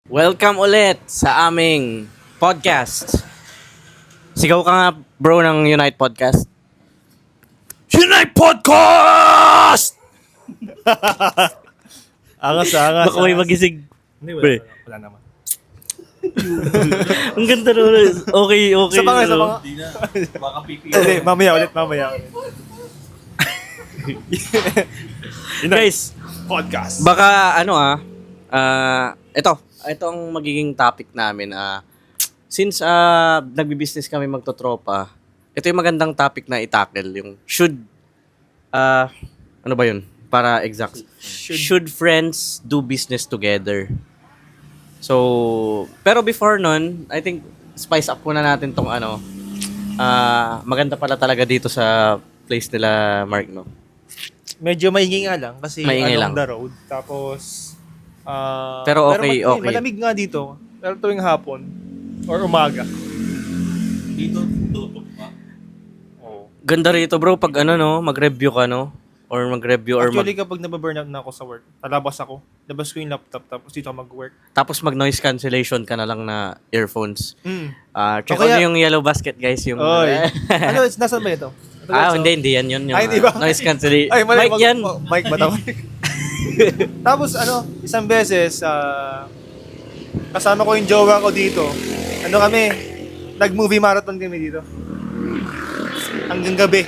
Welcome ulit sa aming podcast. Sigaw ka nga bro ng Unite Podcast. Unite Podcast! Angas. Baka may magising. Hindi, Pre. wala naman. Ang ganda naman. Okay. Isa pa nga. Hindi na. Baka pipi. Hindi, mamaya ulit. Guys, Podcast. baka ito ang magiging topic namin. Since nagbi-business kami magtotropa, ito yung magandang topic na itackle. Yung ano ba yun? Para exact. Should friends do business together? So, pero before nun, I think spice up muna natin tong maganda pala talaga dito sa place nila Mark, no? Medyo maingay nga lang kasi Maingay along lang. the road. Tapos, Pero okay. malamig nga dito. Pero tuwing hapon or umaga. Dito, tutok pa. Oh. Ganda rito bro pag mag-review ka, no? Or mag-review or Actually, kapag nababurnout na ako sa work, lalabas ako. Labas ko yung laptop tapos dito ako mag-work. tapos mag-noise cancellation ka na lang na earphones. Check O kaya- out yung yellow basket guys, yung Oy. Nasaan ba ito? hindi yan yun. Yung, Ay, hindi ba? noise cancellation. Ay, mali. Mic yan. Mic ba tawag? Tapos isang beses, kasama ko yung jowa ko dito. Nag-movie marathon kami dito. Hanggang gabi.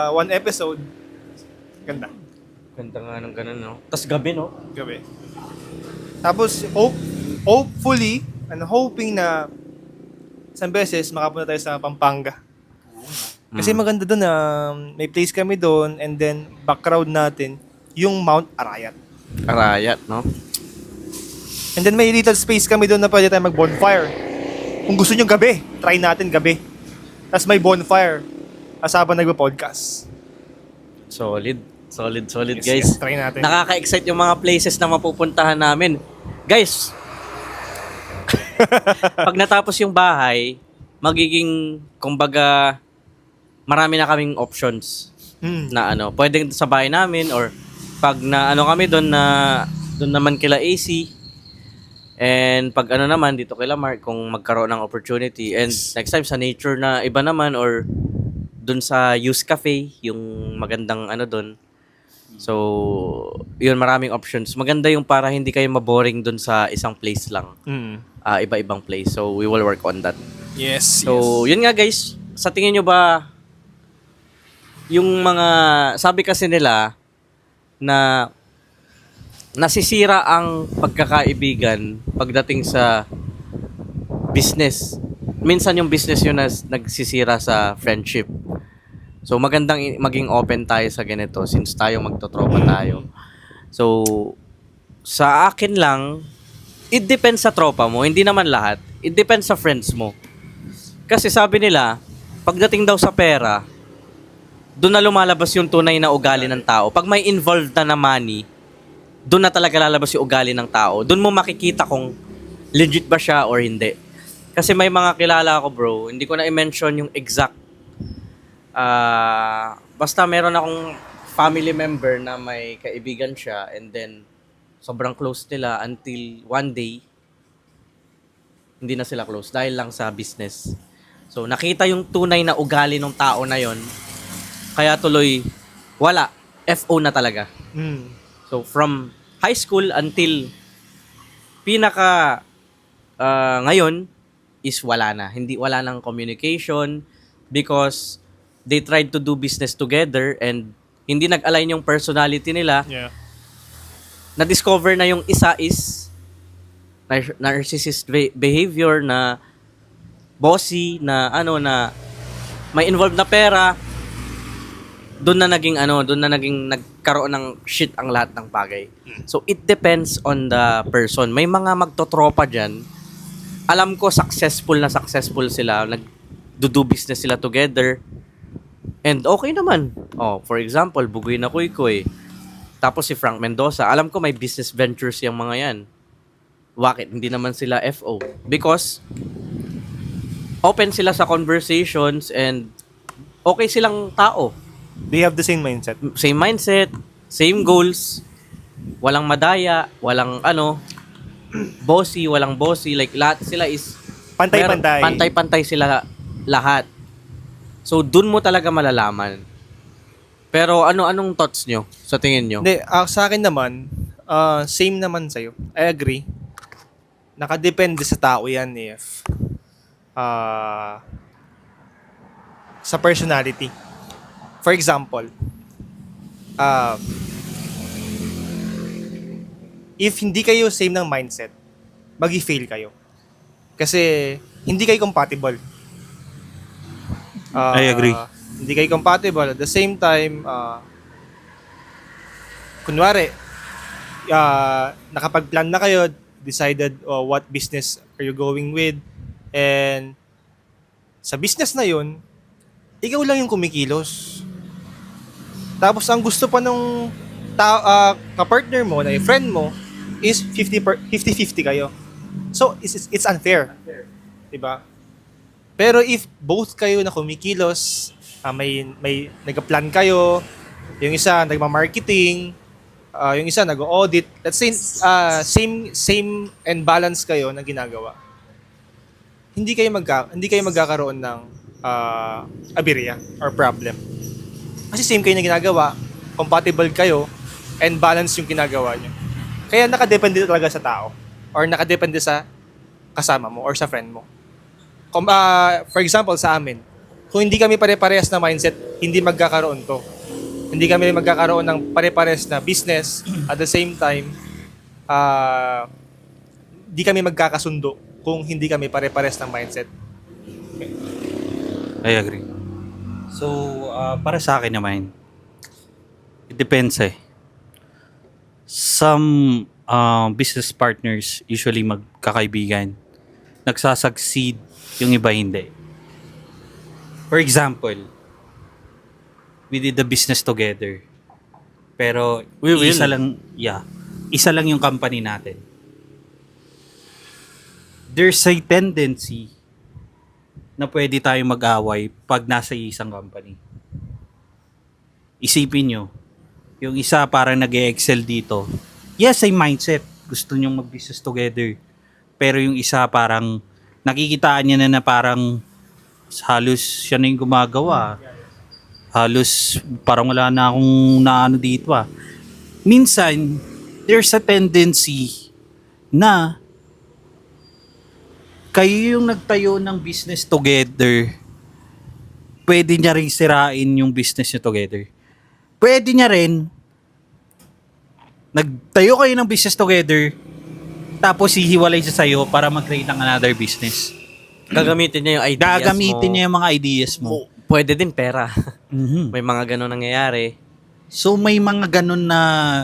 One episode. Ganda. Ganda nga ng ganun, no? Tapos gabi, no? Gabi. Tapos, hopefully, hoping na isang beses makapunta tayo sa Pampanga. Kasi maganda doon na may place kami doon and then background natin yung Mount Arayat. Arayat, no? And then may little space kami doon na pwede tayo mag-bonfire. Kung gusto nyo gabi, try natin gabi. Tapos may bonfire habang nagpa-podcast. Solid Yes, guys. yes, try natin. Nakaka-excite yung mga places na mapupuntahan namin. Guys, pag natapos yung bahay, magiging, kumbaga, marami na kaming options na pwedeng sa bahay namin or pag kami doon naman kila AC and pag naman dito kila Mark kung magkaroon ng opportunity and next time sa nature na iba naman or doon sa Youth Cafe yung magandang doon. So, yun maraming options. Maganda yung para hindi kayo maboring doon sa isang place lang. Iba-ibang place. So, we will work on that. Yes. So, yun nga guys, sa tingin nyo ba yung mga, sabi kasi nila na nasisira ang pagkakaibigan pagdating sa business. Minsan yung business yun na nagsisira sa friendship. So, magandang maging open tayo sa ganito since tayo magtotropa tayo. So, sa akin lang, it depends sa tropa mo, hindi naman lahat. It depends sa friends mo. Kasi sabi nila, pagdating daw sa pera, doon na lumalabas yung tunay na ugali ng tao. Pag may involved na money, doon na talaga lalabas yung ugali ng tao. Doon mo makikita kung legit ba siya or hindi. Kasi may mga kilala ako bro, hindi ko na i-mention yung exact. Basta meron akong family member na may kaibigan siya and then sobrang close nila until one day, hindi na sila close dahil lang sa business. So nakita yung tunay na ugali ng tao na yon. Kaya tuloy, wala. FO na talaga. So, from high school until ngayon is wala na. Wala nang communication because they tried to do business together and hindi nag-align yung personality nila. Yeah. Na-discover na yung isa is narcissist behavior na bossy, na may involved na pera. Doon na naging nagkaroon ng shit ang lahat ng bagay. So, it depends on the person. May mga magtotropa dyan. Alam ko, successful sila. Nag-do business sila together. And okay naman. For example, Bugoy na Kuy. Tapos si Frank Mendoza. Alam ko may business ventures yung mga yan. Bakit? Hindi naman sila FO. Because, open sila sa conversations and okay silang tao. They have the same mindset. Same mindset, same goals, walang madaya, walang bossy, walang bossy. Like, lahat sila is... Pantay-pantay. Pantay-pantay sila lahat. So, dun mo talaga malalaman. Pero anong thoughts nyo sa tingin nyo? Hindi, sa akin naman, same naman sa'yo. I agree. Nakadepende sa tao yan if sa personality. For example, if hindi kayo same ng mindset, magi-fail kayo. Kasi hindi kayo compatible. I agree. Hindi kayo compatible. At the same time, kunwari, nakapag-plan na kayo, decided what business are you going with, and sa business na yun, ikaw lang yung kumikilos. Tapos ang gusto pa nung ka-partner mo, na friend mo, is 50-50 kayo. So, it's unfair. Diba? Pero if both kayo na kumikilos, may nag-plan kayo, yung isa nagma-marketing, yung isa nag-audit, let's say same and balance kayo na ginagawa. Hindi kayo magkakaroon ng aberya or problem. Kasi same kayo na ginagawa, compatible kayo, and balance yung ginagawa nyo. Kaya nakadepende talaga sa tao or nakadepende sa kasama mo or sa friend mo. For example, sa amin, kung hindi kami pare-parehas na mindset, hindi magkakaroon to. Hindi kami magkakaroon ng pare-parehas na business. At the same time, hindi kami magkakasundo kung hindi kami pare-parehas ng mindset. I agree. So, para sa akin naman, it depends eh. Some business partners usually magkakaibigan. Nagsasucceed, yung iba hindi. For example, we did the business together. Pero isa lang yung company natin. There's a tendency na pwede tayong mag-away pag nasa isang company. Isipin nyo, yung isa parang nag-excel dito. Yes, ay mindset. Gusto nyong mag-business together. Pero yung isa parang nakikitaan niya na parang halos siya na yung gumagawa. Halos parang wala na akong naano dito ah. Minsan, there's a tendency na kayo yung nagtayo ng business together, pwede niya rin sirain yung business niyo together. Pwede niya rin, nagtayo kayo ng business together, tapos hihiwalay siya sa'yo para mag-create ng another business. Gagamitin niya yung ideas mo. Gagamitin niya yung mga ideas mo. Pwede din pera. Mhm. May mga ganun nangyayari. So may mga ganun na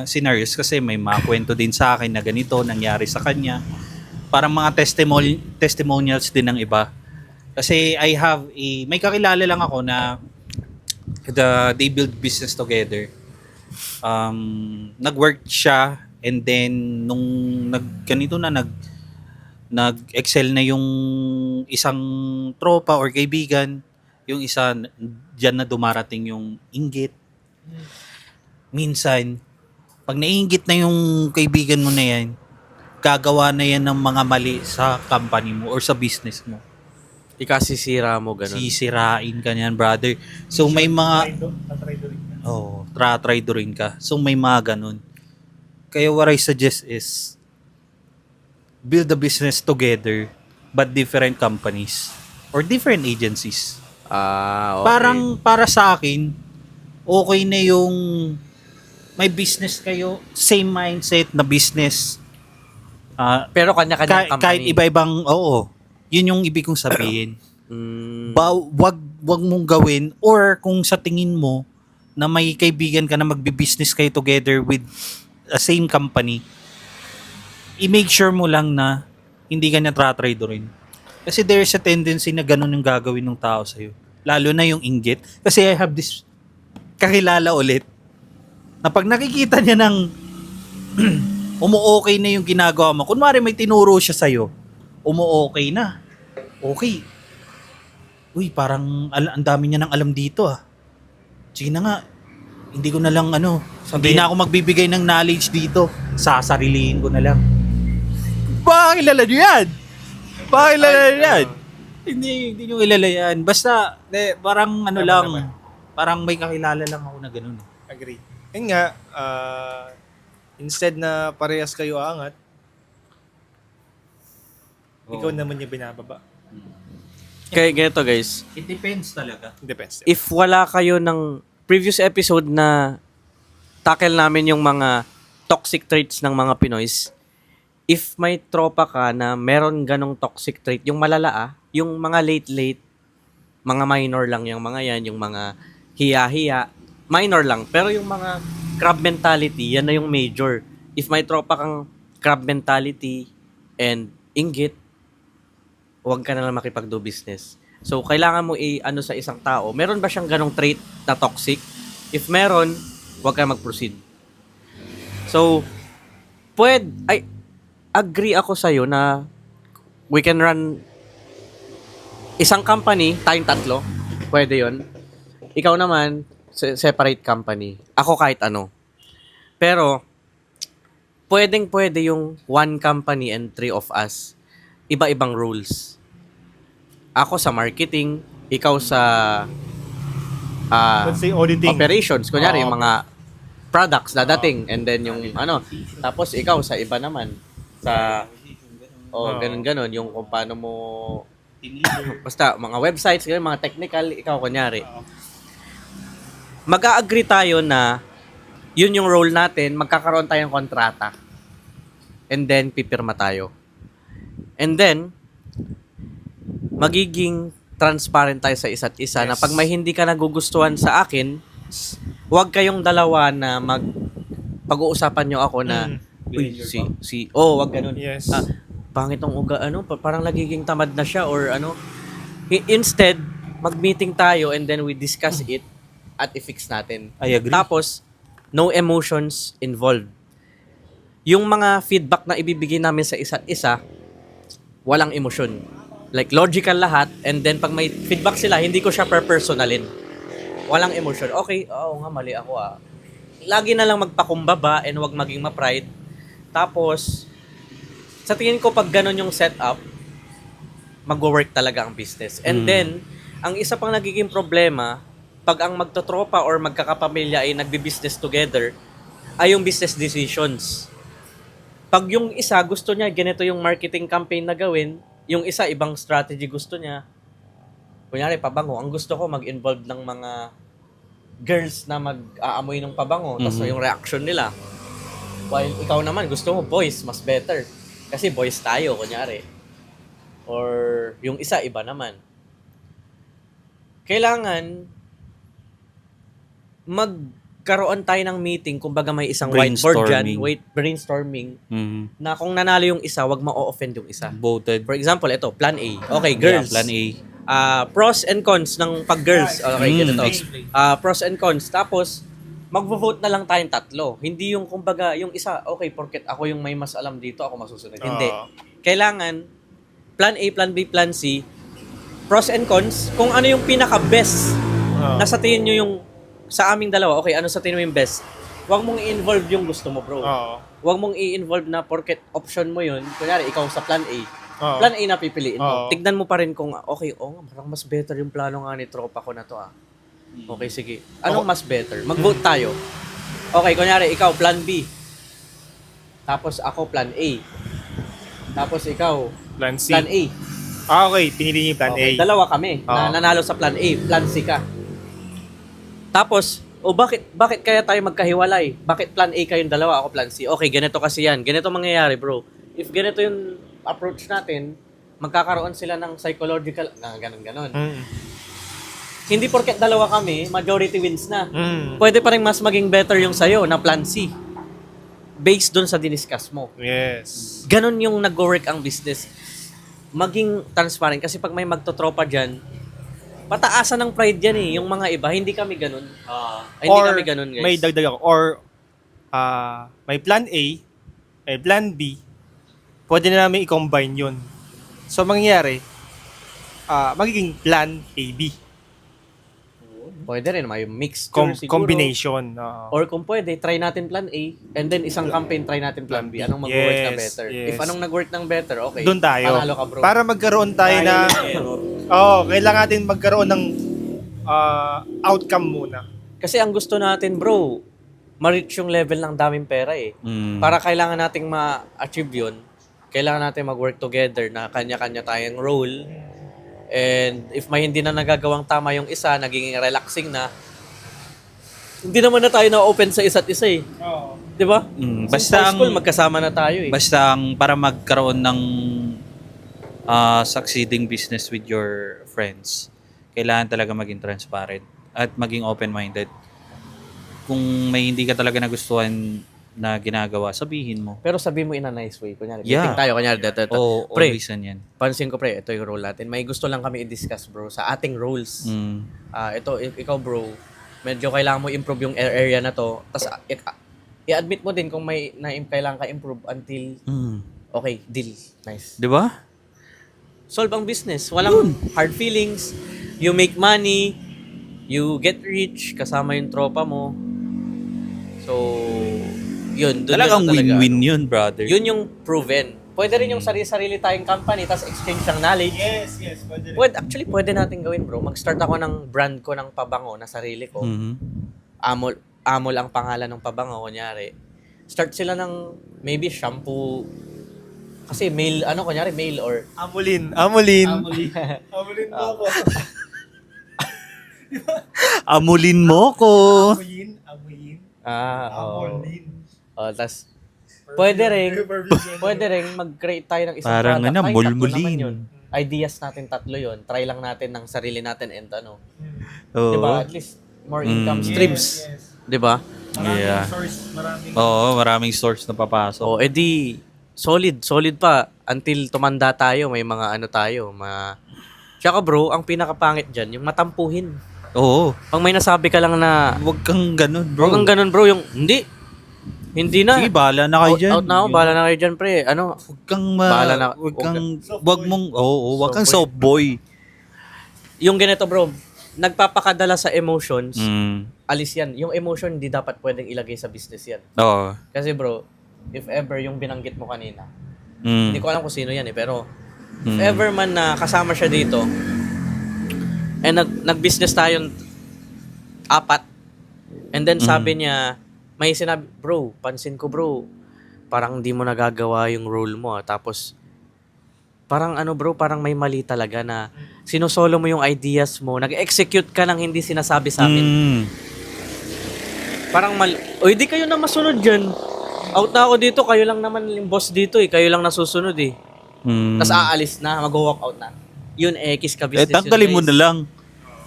scenarios kasi may mga kwento din sa akin na ganito nangyari sa kanya. Parang mga testimonials din ng iba. Kasi may kakilala lang ako na they build business together. Nag-work siya and then nung nag-excel na yung isang tropa or kaibigan, yung isa diyan na dumarating yung inggit. Minsan, pag naiinggit na yung kaibigan mo na yan, gagawa na yan ng mga mali sa company mo or sa business mo. Ikasisira mo, ganun. Sisirain ka niyan, brother. So may mga tra-traidorin ka. So may mga ganun. Kaya what I suggest is build a business together but different companies or different agencies. Okay. Parang para sa akin, okay na yung may business kayo, same mindset na business. Pero kanya-kanya company. Kahit iba-ibang, oo. Yun yung ibig kong sabihin. Wag mong gawin or kung sa tingin mo na may kaibigan ka na magbi-business kayo together with a same company, i-make sure mo lang na hindi ka niya tra-traidorin. Kasi there's a tendency na ganun yung gagawin ng tao sa'yo. Lalo na yung inggit. Kasi I have this kakilala ulit na pag nakikita niya ng umu-okay na yung ginagawa mo. Kunwari may tinuro siya sa'yo, umu-okay na. Okay. Uy, parang ang dami niya ng alam dito ah. Sige na nga, hindi ko na lang hindi na ako magbibigay ng knowledge dito. Sasarilihin ko na lang. Baka kilala nyo yan. Baka kilala Ay, nyo yan. ano. Hindi nyo kilala yan. Basta, parang ano Tama lang, naman. parang may kakilala lang ako na ganun. Agree. Yun nga, instead na parehas kayo aangat, ikaw naman yung binababa. Kaya ganito guys, It depends talaga. Depends. if wala kayo ng previous episode na tackle namin yung mga toxic traits ng mga Pinoys, if may tropa ka na meron ganong toxic trait, yung malala yung mga late, mga minor lang yung mga yan, yung mga hiya-hiya, minor lang. Pero yung mga crab mentality, yan na yung major. If may tropa kang crab mentality and inggit, huwag ka na lang makipag-do business. So, kailangan mo ano sa isang tao, meron ba siyang ganong trait na toxic? If meron, huwag ka mag-proceed. So, agree ako sa'yo na we can run isang company, tayong tatlo. Pwede yon. Ikaw naman, separate company. Ako kahit ano. Pero, pwede yung one company and three of us. Iba-ibang rules. Ako sa marketing, ikaw sa Let's say auditing. operations. Kunyari, Oo. yung mga products dadating. And then yung tapos ikaw sa iba naman. Sa, Oo. ganun-ganun. Yung kung paano mo, basta mga websites, ganun, mga technical, ikaw kunyari. Mag-a-agree tayo na yun yung role natin, magkakaroon tayong kontrata. And then, pipirma tayo. And then, magiging transparent tayo sa isa't isa na Yes. pag may hindi ka nagugustuhan sa akin, huwag kayong dalawa na pag-uusapan nyo ako na uy, wag ganun. Yes. Pangit ang uga, parang nagiging tamad na siya or ano. Instead, mag-meeting tayo and then we discuss it at i-fix natin. I agree. Tapos, no emotions involved. Yung mga feedback na ibibigay namin sa isa't isa, walang emosyon. Like, logical lahat, and then pag may feedback sila, hindi ko siya per-personalin. Walang emosyon. Okay, oo nga, mali ako Lagi na lang magpakumbaba and wag maging ma-pride. Tapos, sa tingin ko pag ganun yung setup, mag-work talaga ang business. And then, ang isa pang nagiging problema, pag ang magtotropa or magkakapamilya ay nagbi-business together, ay yung business decisions. Pag yung isa gusto niya, ganito yung marketing campaign na gawin, yung isa ibang strategy gusto niya, kunyari pabango, ang gusto ko mag-involve ng mga girls na mag-aamoy ng pabango, tapos yung reaction nila. While ikaw naman, gusto mo boys, mas better. Kasi boys tayo, kunyari. Or yung isa, iba naman. Kailangan magkaroon tayo ng meeting, kumbaga may isang whiteboard dyan, brainstorming, na kung nanalo yung isa, wag ma-offend yung isa. Voted. For example, ito, plan A. Okay, girls. Yeah, plan A. Pros and cons ng pag-girls. Okay, ganito. Pros and cons. Tapos, magvo-vote na lang tayong tatlo. Hindi yung, kumbaga, yung isa, okay, porket ako yung may mas alam dito, ako masusunod. Hindi. Kailangan, plan A, plan B, plan C, pros and cons, kung ano yung pinaka-best na sa tingin nyo yung sa aming dalawa, okay, ano sa tingin mo yung best? Huwag mong i-involve yung gusto mo, bro. Huwag mong i-involve na porket option mo yun. Kunyari, ikaw sa plan A. Plan A na pipiliin mo. Tignan mo pa rin kung, okay, parang mas better yung plano nga ni tropa ko na to, Okay, sige. Anong mas better? Mag-vote tayo. Okay, kunyari, ikaw, plan B. Tapos ako, plan A. Tapos ikaw, Plan C. plan A. Okay. Pinili niyo yung plan A. Okay, dalawa kami na nanalo sa plan A. Plan C ka. Tapos, bakit kaya tayo magkahiwalay? Bakit plan A kayong dalawa, ako plan C? Okay, ganito kasi yan. Ganito mangyayari, bro. If ganito yung approach natin, magkakaroon sila ng psychological, ganun-ganun. Hindi porket dalawa kami, majority wins na. Pwede pa rin mas maging better yung sayo na plan C. Based dun sa diniscuss mo. Yes. Ganun yung nag-work ang business. Maging transparent. Kasi pag may magtotropa dyan, pataasan ng pride yan yung mga iba. Hindi kami ganun. Hindi kami ganun, guys. May dagdag ako. Or, may plan A, may plan B, pwede na namin i-combine yun. So, mangyayari, magiging plan AB. Pwede rin, may mixture siguro. Combination. Oo. Or kung pwede, try natin plan A, and then isang campaign, try natin plan B. Anong mag-work na Yes, better? yes. If anong nag-work ng better, okay. Doon tayo. Panalo ka, bro. Para magkaroon tayo na... kailangan natin magkaroon ng outcome muna. Kasi ang gusto natin, bro, ma-reach yung level ng daming pera eh. Para kailangan nating ma-achieve yun, kailangan natin mag-work together na kanya-kanya tayong role. And if may hindi na nagagawang tama yung isa, naging relaxing na, hindi naman na tayo na-open sa isa't isa eh. Oo. Di ba? Basta Basta high ang school, magkasama na tayo eh. basta ang para magkaroon ng succeeding business with your friends, kailangan talaga maging transparent at maging open-minded. Kung may hindi ka talaga nagustuhan na ginagawa, sabihin mo. Pero sabihin mo in a nice way. Kunyari, Yeah. meeting tayo. Kunyari, dito. Oo, Pre, always yan. pansin ko pre, ito yung role natin. May gusto lang kami i-discuss bro sa ating roles. Ikaw bro, medyo kailangan mo improve yung area na to. Tapos i-admit mo din kung may kailangan ka improve until okay, deal. Nice. Di ba? Solve ang business. Walang hard feelings. You make money. You get rich. Kasama yung tropa mo. So, yun. Talagang win-win yun, brother. Yun yung proven. Pwede rin yung sarili-sarili tayong company tapos exchange ng knowledge. Yes, pwede rin. Actually, pwede natin gawin, bro. Mag-start ako ng brand ko ng pabango na sarili ko. Amol ang pangalan ng pabango, kunyari. Start sila ng maybe shampoo. Kasi male or... Amulin mo ako. Amulin mo ko. Amuyin. Oo. Tas, pwede rin mag-create tayo ng isang Parang product. Ay, mulmulin. tatlo naman yun. Ideas natin tatlo yun. Try lang natin ng sarili natin and ano. Oo. Diba? At least, more income streams. Diba? Yeah. Maraming Maraming source na papasok. O, edi, solid pa. Until tumanda tayo, may mga ano tayo, Tsaka bro, ang pinakapangit dyan, yung matampuhin. Oo. Pag may nasabi ka lang na, Huwag kang ganun, bro. huwag kang ganun bro, hindi na. Sige, bahala na kayo dyan. Out na ako, bahala na kayo dyan, pre. Ano, Huwag kang Bahala na. wag kang soft boy. yung ganito bro, nagpapakadala sa emotions, Mm. alis yan. Yung emotion, hindi dapat pwedeng ilagay sa business yan. Oo. Kasi bro, if ever yung binanggit mo kanina, Mm. hindi ko alam kung sino yan eh, pero if ever man na kasama siya dito, and nag-business tayong 4, and then sabi niya, may sinabi, bro, pansin ko bro, parang hindi mo nagagawa yung role mo. Tapos, parang parang may mali talaga na sinusolo mo yung ideas mo, nag-execute ka ng hindi sinasabi sa amin. Mm. Parang mali. O, hindi kayo na masunod dyan. Out na ako dito, kayo lang naman yung boss dito eh. Kayo lang nasusunod eh. Mm. Tapos aalis na, mag-walk out na. Yun, X ka business. Tanggalin mo guys. na lang.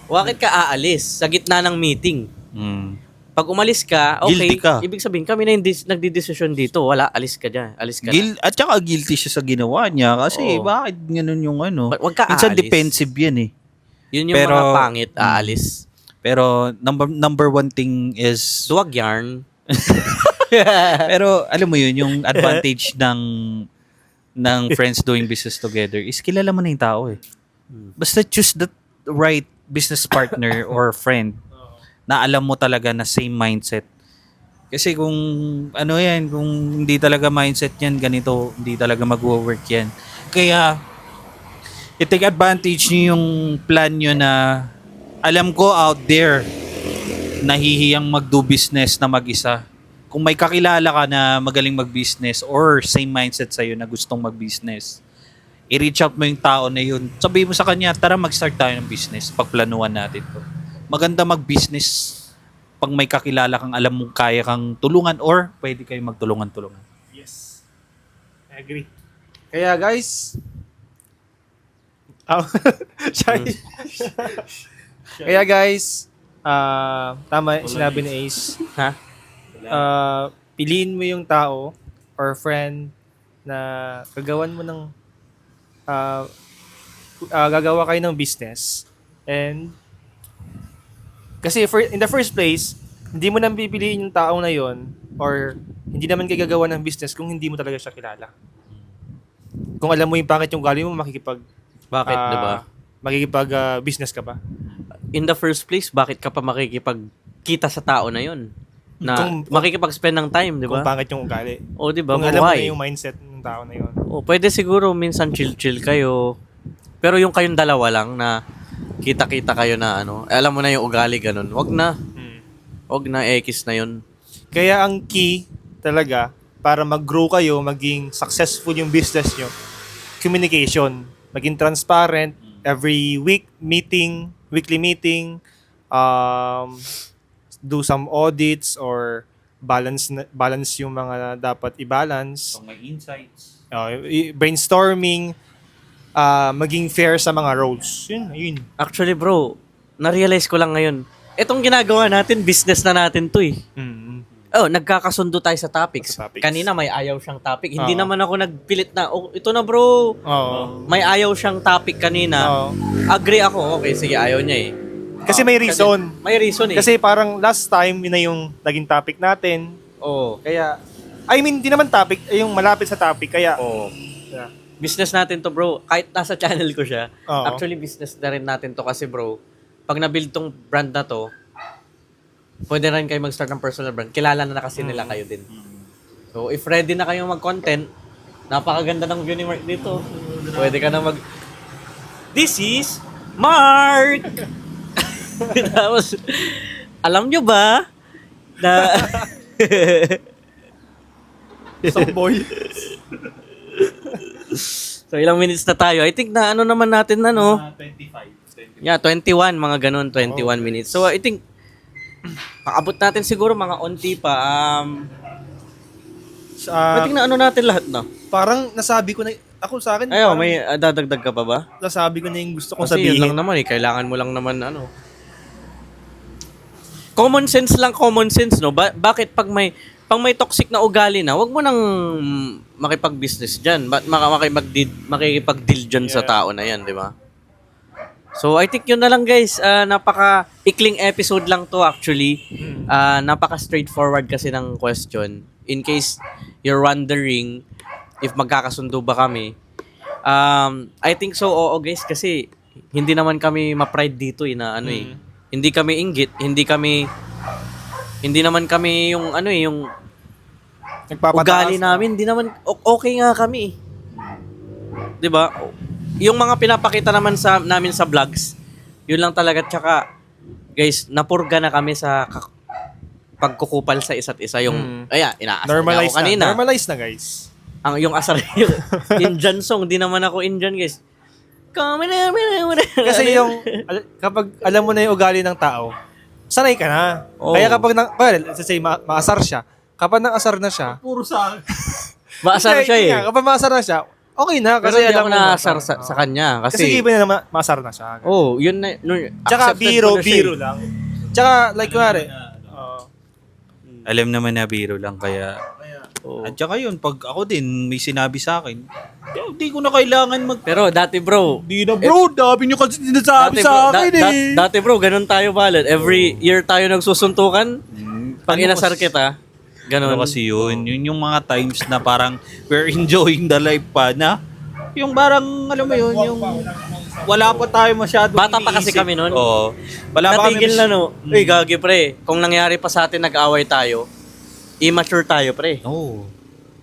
Bakit ka aalis? Sa gitna ng meeting. Mm. Pag umalis ka, okay. Guilty ka. Ibig sabihin, kami na yung nagdidesisyon dito. Wala, alis ka dyan. Alis ka na. At saka guilty siya sa ginawa niya kasi Oo. bakit ganun yung ano. Wag ka Minsan aalis. defensive yan eh. Yun yung Pero- mga pangit, aalis. Pero number one thing is Duwag yarn. pero alam mo yun yung advantage ng friends doing business together is kilala mo na yung tao eh. Basta choose the right business partner or friend na alam mo talaga na same mindset. Kasi kung kung hindi talaga mindset yan, ganito, hindi talaga mag-work yan. Kaya, i-take advantage nyo yung plan nyo na alam ko out there, nahihiyang mag-do business na mag-isa. Kung may kakilala ka na magaling mag-business or same mindset sa'yo na gustong mag-business, i-reach out mo yung tao na yun. Sabihin mo sa kanya, tara mag-start tayo ng business, pagplanuhan natin to. Maganda mag-business pag may kakilala kang alam mong kaya kang tulungan or pwede kayo magtulungan-tulungan. Yes. I agree. Kaya guys, sorry. Kaya guys, tama yung sinabi ni Ace. Ha? Piliin mo yung tao or friend na gagawan mo ng gagawa kayo ng business. And kasi in the first place, hindi mo nang pipiliin yung tao na yon or hindi naman kayo gagawa ng business kung hindi mo talaga siya kilala. Kung alam mo yung pangit yung galing mo, Bakit, di ba? makikipag business ka ba? in the first place, bakit ka pa makikipagkita sa tao na yun? Na Kung- makikipag-spend ng time, di Kung ba? pangit yung ugali. O, di ba? Kung alam mo Why? na yung mindset ng tao na yun. O, pwede siguro minsan chill-chill kayo. Pero yung kayong dalawa lang na kita-kita kayo na ano, alam mo na yung ugali ganun. Wag na. Wag na, X na yun. Kaya ang key talaga para mag-grow kayo, maging successful yung business nyo, communication. Maging transparent, every week meeting, weekly meeting, do some audits or balance yung mga dapat i-balance. So, may insights. Brainstorming, maging fair sa mga roles. Yun. Actually, bro, na-realize ko lang ngayon. Itong ginagawa natin, business na natin to eh. Oh, nagkakasundo tayo sa topics. Sa topics. Kanina may ayaw siyang topic. Hindi Oo. naman ako nagpilit na, oh, ito na bro. Oo. May ayaw siyang topic kanina. Oo. Agree ako. Okay, sige, ayaw niya eh. Kasi may reason. May reason eh. Kasi parang last time, yun na yung naging topic natin. oh, Kaya, I mean, di naman topic, yung malapit sa topic. Kaya, yeah. business natin to bro. Kahit nasa channel ko siya. Oo. Actually, business na rin natin to kasi bro, pag nabuild tong brand na to, pwede rin kayo mag-start ng personal brand. Kilala na kasi nila kayo din. So, if ready na kayong mag-content, napakaganda ng view ni Mark dito. Pwede ka na This is Mark! Tapos, alam nyo ba na... Some boy. So, ilang minutes na tayo. I think na ano naman natin na, no? 25. Yeah, 21, mga ganun, 21 minutes. So, I think, pakabot natin siguro mga onti pa. I think na ano natin lahat, no? Parang nasabi ko na, ako sa akin, Ayaw, parang may dadagdag ka pa ba? nasabi ko na yung gusto kong Kasi yun sabihin. lang naman eh, kailangan mo lang naman ano. Common sense, no? Bakit pag may toxic na ugali na, wag mo nang makipag-business diyan. Makikipag-deal diyan sa tao na 'yan, di ba? So, I think yun na lang guys. Napaka-ikling episode lang to actually. Napaka-straightforward kasi ng question. In case you're wondering if magkakasundo ba kami. I think so, oo guys. Kasi hindi naman kami ma-pride dito na ano eh. Hindi kami inggit. Hindi naman kami yung ano eh, yung ugali namin. Hindi naman, okay nga kami eh. 'Di ba? Yung mga pinapakita naman namin sa vlogs, yun lang talaga. Tsaka, guys, napurga na kami sa pagkukupal sa isa't isa. Yung, inaasar niya ako kanina. Normalize na, guys. Yung asar, yung Indian song, di naman ako Indian, guys. Kasi yung, kapag alam mo na yung ugali ng tao, sanay ka na. Oo. Kaya kapag, let's say, maasar siya, kapag nang-asar na siya, Puro sa akin. Maasar siya eh. Kapag maasar na siya, okay na. Pero Kasi hindi alam ako mo naasar maasar. sa kanya. Kasi Kasi, given na maasar na siya. yun na. Tsaka accepted ko na siya biro eh. lang. Tsaka, like, kunwari, Alam naman na biro lang kaya. Oo. At saka yun, pag ako din may sinabi sa akin, hindi ko na kailangan Pero dati bro, Di na bro, dami nyo kasi sinasabi sa akin eh. dati bro, ganun tayo balad. Every year tayo nagsusuntukan. Pag Ano inasar kasi- kita, ganun. Ano kasi yun? Yun yung mga times na parang we're enjoying the life pa na yung parang, alam mo yun, yung wala pa tayo masyado Bata pa kasi kami nun. Oo. Wala pa kami Natigil na no. Uy, gagi pre. Kung nangyari pa sa atin nag-away tayo, immature tayo pre. Oo.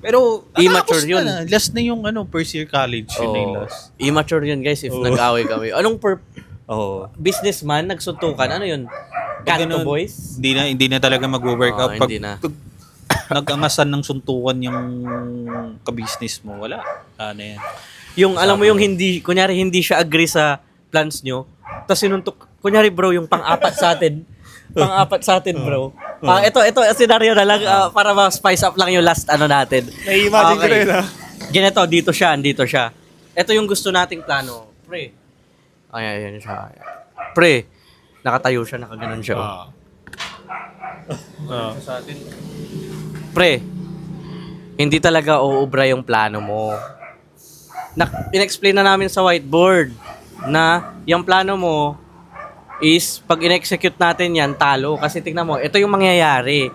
Pero, Immature natapos yun. Na. Last na yung first year college. Yun na yung Oo. last. Immature yun guys if nag-away kami. Anong Oo. businessman nagsuntukan? Ano yun? Kanto Ganun. boys? Hindi na talaga mag-work Oo, out. Pag, hindi na. pag nag-angasan ng suntukan yung ka-business mo, wala. Ano yan. Yung alam mo yung kunyari hindi siya agree sa plans nyo, tapos sinuntok, kunyari bro, yung pang-apat sa atin, bro. Ito, scenario na lang, para ma-spice up lang yung last ano natin. nai-imagine ko Okay. rin, ha? Ganito, dito siya. Ito yung gusto nating plano. Pre. Ayan siya. Pre, nakatayo siya, nakaganon siya. Pre, hindi talaga uubra yung plano mo. In-explain na namin sa whiteboard na yung plano mo is pag in-execute natin yan, talo. Kasi tingnan mo, ito yung mangyayari.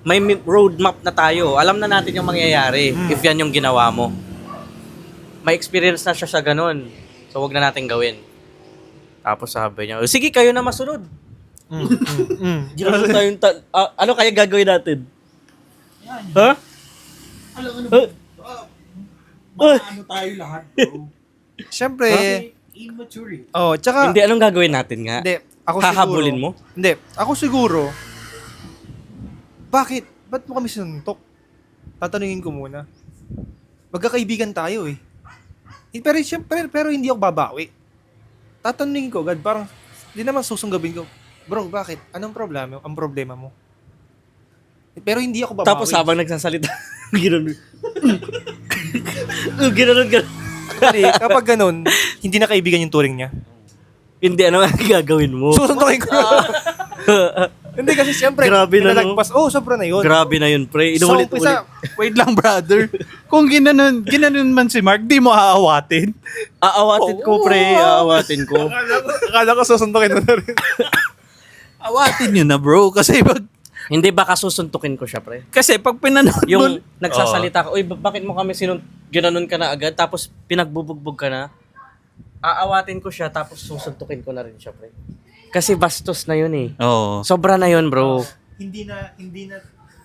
May roadmap na tayo. Alam na natin yung mangyayari if yan yung ginawa mo. May experience na siya sa ganun. So, wag na natin gawin. Tapos sabi niya, sige, kayo na masunod. Mm. Tayong ano kaya gagawin natin? Ha? Alam ano Huh? ano tayo lahat, bro. Siyempre, Immature. tsaka, Hindi, anong gagawin natin nga? hindi, ako Hahabulin siguro, mo? Hindi, ako siguro, bakit? Ba't mo kami sinuntok? Tatanungin ko muna. Magkakaibigan tayo eh. Pero siyempre, pero hindi ako babawi. Tatanungin ko, God, parang, hindi naman susunggabin ko, bro, bakit? Anong problema? Ang problema mo? Pero hindi ako babawi. Tapos habang nagsasalita, gano'n. Gano'n. Kasi kapag ganun, hindi na kaibigan yung turing niya. Hindi, ano nga gagawin mo? Susuntokin ko. Hindi kasi siyempre, Grabe na, no? pinalagpas. Sobra na yun. Grabe na yun, pre. So, Inuulit-ulit. umpisa, Wait lang, brother. Kung ginanon man si Mark, di mo aawatin. Aawatin ko, pre. Aawatin ko. akala ko susuntokin mo na rin. Awatin nyo na, bro. Kasi Hindi, baka susuntukin ko siya, pre. pag pinanood mo... Yung nagsasalita ka, uy, bakit mo kami ginanon ka na agad, tapos pinagbubugbog ka na, aawatin ko siya, tapos susuntukin ko na rin siya, pre. Kasi bastos na yun eh. Oo. Sobra na yun, bro. hindi na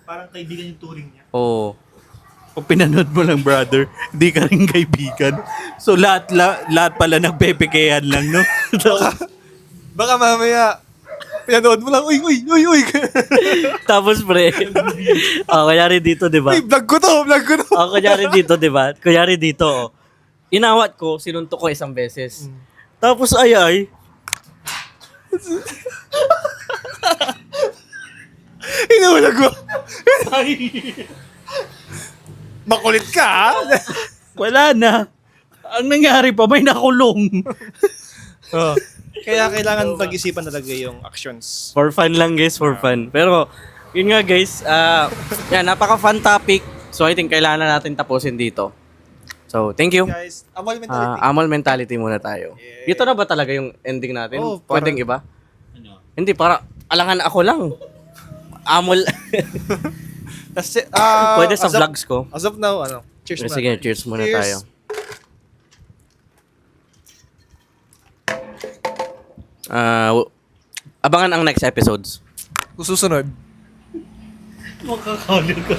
parang kaibigan yung turing niya. Oo. Kung pinanood mo lang, brother, di ka rin kaibigan. So, lahat pala nagpepikeyan lang, no? Baka mamaya, pinanood mo lang, uy. Tapos, pre, kunyari dito, di ba? Uy, vlog ko to. Kunyari dito, di ba? Kunyari dito, oh. Inawat ko, sinuntok ko isang beses. Tapos, ay. Inuulag ko. Makulit ka, ha? Wala na. Ang nangyari pa, may nakulong. Kaya kailangan pag-isipan talaga yung actions. For fun lang, guys, for fun. Pero, yun nga, guys, yan, napaka-fun topic. So, I think kailangan na natin tapusin dito. So, thank you. Guys, amal mentality. Amal mentality muna tayo. Dito na ba talaga yung ending natin? Oh, parang- Pwedeng iba? Hindi, para alangan ako lang. Amol. Kasi, Pwede sa vlogs ko. As of now, cheers muna. Sige, cheers muna Cheers. tayo. Abangan ang next episodes. Susunod. Makakalit ka.